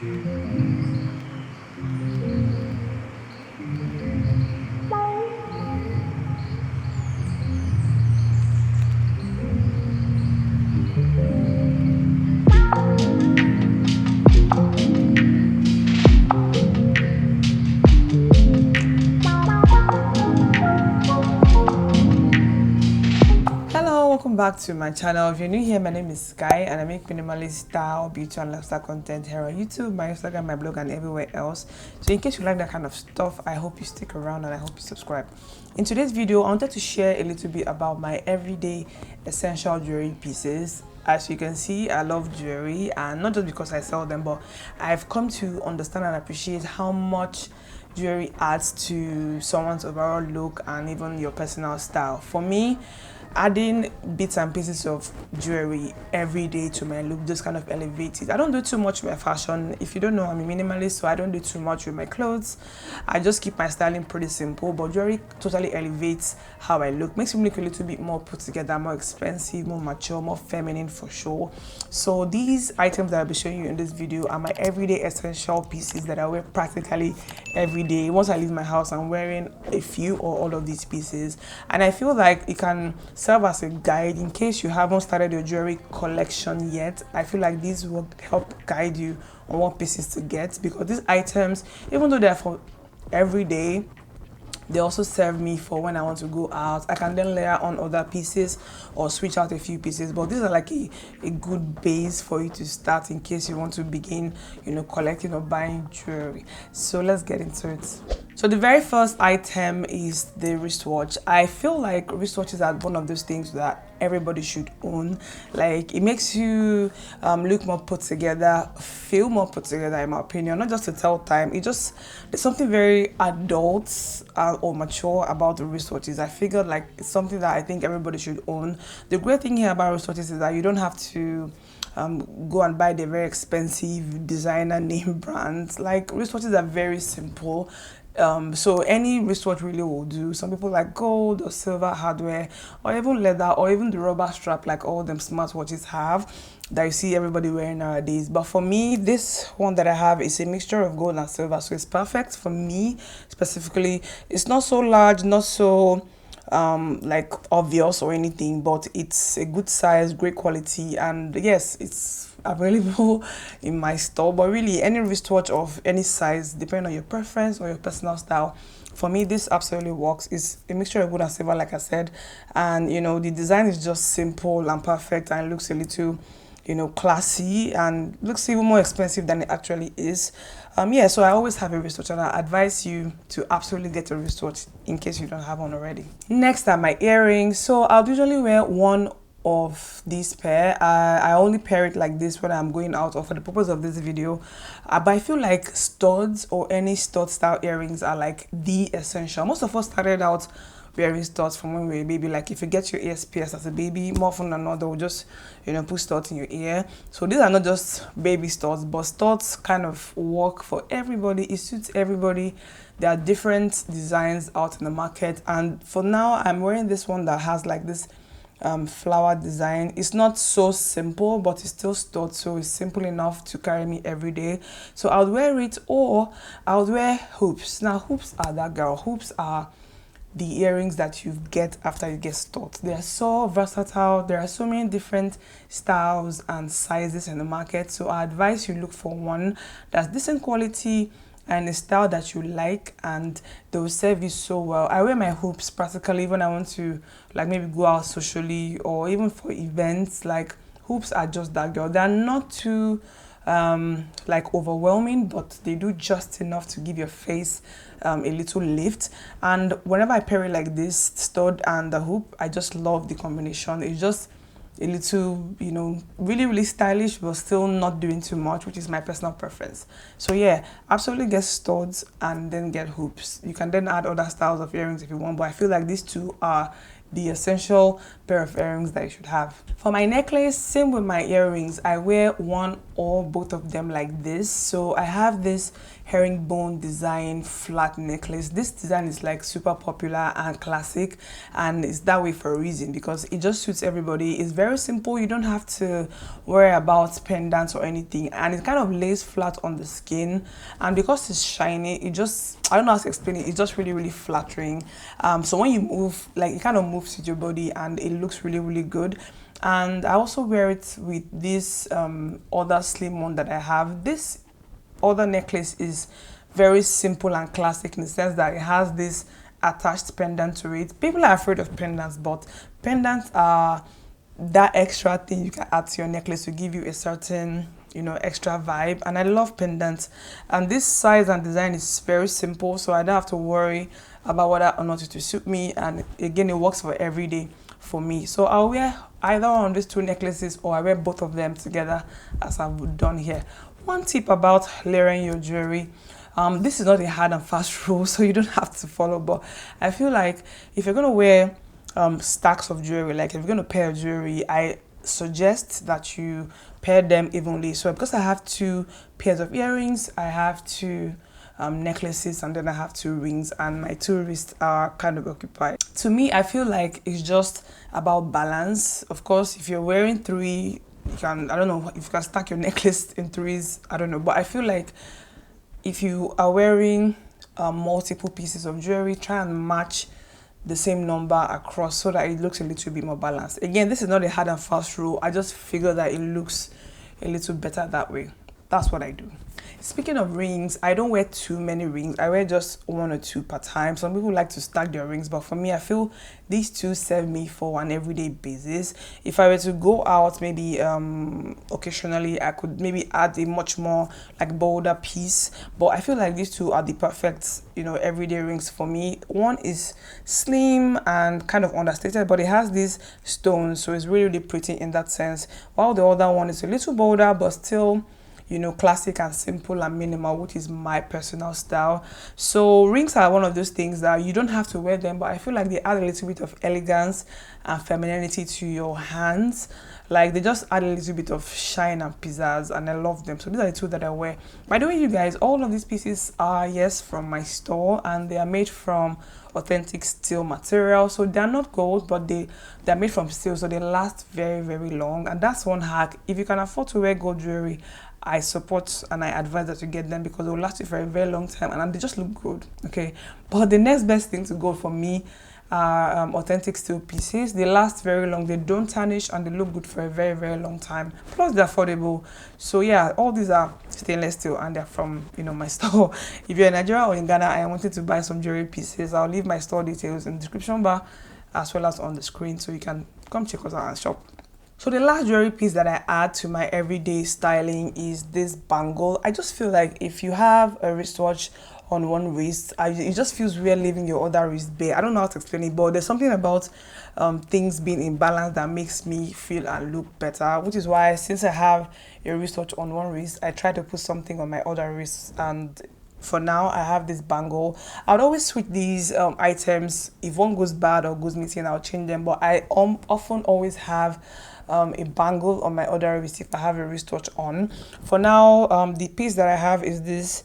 Hello, welcome back to my channel. If you're new here, my name is Sky and I make minimalist style, beauty and lifestyle content here on YouTube, my Instagram, my blog and everywhere else. So in case you like that kind of stuff, I hope you stick around and I hope you subscribe. In today's video, I wanted to share a little bit about my everyday essential jewelry pieces. As you can see, I love jewelry, and not just because I sell them, but I've come to understand and appreciate how much jewelry adds to someone's overall look and even your personal style. For me, adding bits and pieces of jewelry every day to my look just kind of elevates it. I don't do too much with my fashion. If you don't know, I'm a minimalist, so I don't do too much with my clothes. I just keep my styling pretty simple, but jewelry totally elevates how I look, makes me look a little bit more put together, more expensive, more mature, more feminine for sure. So these items that I'll be showing you in this video are my everyday essential pieces that I wear practically every day. Once I leave my house, I'm wearing a few or all of these pieces, and I feel like it can serve as a guide in case you haven't started your jewelry collection yet. I feel like these will help guide you on what pieces to get, because these items, even though they're for every day, they also serve me for when I want to go out. I can then layer on other pieces or switch out a few pieces, but these are like a good base for you to start in case you want to begin, collecting or buying jewelry. So let's get into it. So the very first item is the wristwatch. I feel like wristwatches are one of those things that everybody should own. Like, it makes you look more put together, feel more put together, in my opinion. Not just to tell time. There's something very adult or mature about the wristwatches. I figured like it's something that I think everybody should own. The great thing here about wristwatches is that you don't have to go and buy the very expensive designer name brands. Like, wristwatches are very simple. So any wristwatch really will do. Some people like gold or silver hardware, or even leather, or even the rubber strap like all them smartwatches have that you see everybody wearing nowadays. But for me, this one that I have is a mixture of gold and silver, so it's perfect for me specifically. It's not so large, not so like obvious or anything, but it's a good size, great quality, and yes, it's available in my store. But really, any wristwatch of any size, depending on your preference or your personal style, for me this absolutely works. It's a mixture of gold and silver, like I said, and the design is just simple and perfect, and it looks a little classy, and looks even more expensive than it actually is. Yeah, so I always have a wristwatch, and I advise you to absolutely get a wristwatch in case you don't have one already. Next are my earrings. So I'll usually wear one of this pair. I only pair it like this when I'm going out or for the purpose of this video, but I feel like studs or any stud style earrings are like the essential. Most of us started out wearing studs from when we were a baby. Like, if you get your ears pierced as a baby, more often than not they'll just put studs in your ear. So these are not just baby studs, but studs kind of work for everybody. It suits everybody. There are different designs out in the market, and for now I'm wearing this one that has like this flower design. It's not so simple, but it's still stud, so it's simple enough to carry me every day. So I'll wear it, or I'll wear hoops. Now, hoops are that girl. Hoops are the earrings that you get after you get studs. They are so versatile. There are so many different styles and sizes in the market, so I advise you look for one that's decent quality and a style that you like, and they will serve you so well. I wear my hoops practically when I want to, like, maybe go out socially or even for events. Like, hoops are just that girl. They're not too like overwhelming, but they do just enough to give your face a little lift. And whenever I pair it like this, stud and the hoop, I just love the combination. It's just a little, really stylish, but still not doing too much, which is my personal preference. So yeah, absolutely get studs and then get hoops. You can then add other styles of earrings if you want, but I feel like these two are the essential pair of earrings that you should have. For my necklace, same with my earrings, I wear one or both of them like this. So I have this herringbone design flat necklace. This design is like super popular and classic, and it's that way for a reason because it just suits everybody. It's very simple. You don't have to worry about pendants or anything, and it kind of lays flat on the skin, and because it's shiny, it just, I don't know how to explain it, it's just really flattering. So when you move, like, it kind of moves with your body and it looks really good. And I also wear it with this other slim one that I have. This other necklace is very simple and classic in the sense that it has this attached pendant to it. People are afraid of pendants, but pendants are that extra thing you can add to your necklace to give you a certain, you know, extra vibe. And I love pendants, and this size and design is very simple, so I don't have to worry about whether or not it will suit me. And again, it works for every day for me. So I'll wear either one of these two necklaces, or I wear both of them together as I've done here. One tip about layering your jewelry, this is not a hard and fast rule, so you don't have to follow, but I feel like if you're going to wear stacks of jewelry, like if you're going to pair jewelry, I suggest that you pair them evenly. So because I have two pairs of earrings, I have two necklaces, and then I have two rings, and my two wrists are kind of occupied. To me, I feel like it's just about balance. Of course, if you're wearing three, you can, I don't know if you can stack your necklace in threes, I don't know, but I feel like if you are wearing multiple pieces of jewelry, try and match the same number across so that it looks a little bit more balanced. Again, this is not a hard and fast rule. I just figure that it looks a little better that way. That's what I do. Speaking of rings, I don't wear too many rings. I wear just one or two per time. Some people like to stack their rings, but for me, I feel these two serve me for an everyday basis. If I were to go out, maybe occasionally, I could maybe add a much more like bolder piece. But I feel like these two are the perfect, you know, everyday rings for me. One is slim and kind of understated, but it has these stones, so it's really pretty in that sense. While the other one is a little bolder, but still, you know, classic and simple and minimal, which is my personal style. So rings are one of those things that you don't have to wear them, but I feel like they add a little bit of elegance and femininity to your hands. Like, they just add a little bit of shine and pizzazz, and I love them. So these are the two that I wear. By the way, you guys, all of these pieces are, yes, from my store, and they are made from authentic steel material. So they're not gold, but they're made from steel, so they last very long. And that's one hack. If you can afford to wear gold jewelry, I support and I advise that you get them, because they will last you for a very long time and they just look good. Okay, but the next best thing to gold for me are authentic steel pieces. They last very long, they don't tarnish, and they look good for a very long time. Plus they're affordable. So yeah, all these are stainless steel, and they're from, you know, my store. If you're in Nigeria or in Ghana and I wanted to buy some jewelry pieces, I'll leave my store details in the description bar as well as on the screen, so you can come check us out and shop. So the last jewelry piece that I add to my everyday styling is this bangle. I just feel like if you have a wristwatch on one wrist, it just feels weird leaving your other wrist bare. I don't know how to explain it, but there's something about things being in balance that makes me feel and look better, which is why, since I have a wristwatch on one wrist, I try to put something on my other wrist. And for now, I have this bangle. I would always switch these items. If one goes bad or goes missing, I'll change them, but I often always have a bangle on my other wrist if I have a wristwatch on. For now, the piece that I have is this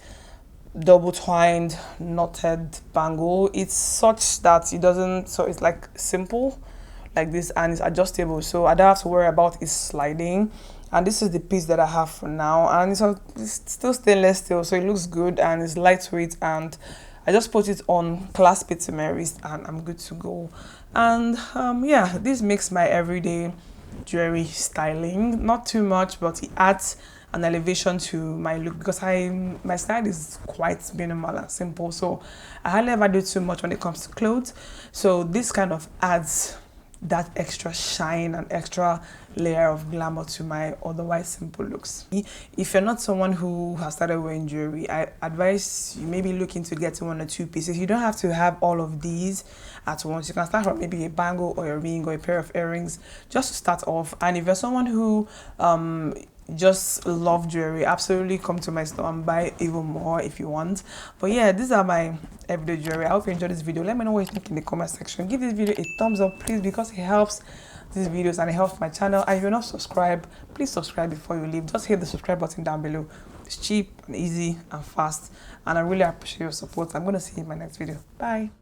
double twined knotted bangle. It's such that it doesn't, so it's like simple like this, and it's adjustable, so I don't have to worry about it sliding. And this is the piece that I have for now, and it's still stainless steel, so it looks good and it's lightweight, and I just put it on, clasp it to my wrist, and I'm good to go. And yeah, this makes my everyday jewelry styling. Not too much, but it adds an elevation to my look, because my style is quite minimal and simple, so I hardly ever do too much when it comes to clothes. So this kind of adds that extra shine and extra layer of glamour to my otherwise simple looks. If you're not someone who has started wearing jewelry, I advise you maybe look into getting one or two pieces. You don't have to have all of these at once. You can start from maybe a bangle or a ring or a pair of earrings just to start off. And if you're someone who just love jewelry, absolutely come to my store and buy even more if you want. But yeah, these are my everyday jewelry. I hope you enjoyed this video. Let me know what you think in the comment section. Give this video a thumbs up, please, because it helps these videos and it helps my channel. And if you're not subscribed, please subscribe before you leave. Just hit the subscribe button down below. It's cheap and easy and fast, and I really appreciate your support. I'm going to see you in my next video. Bye.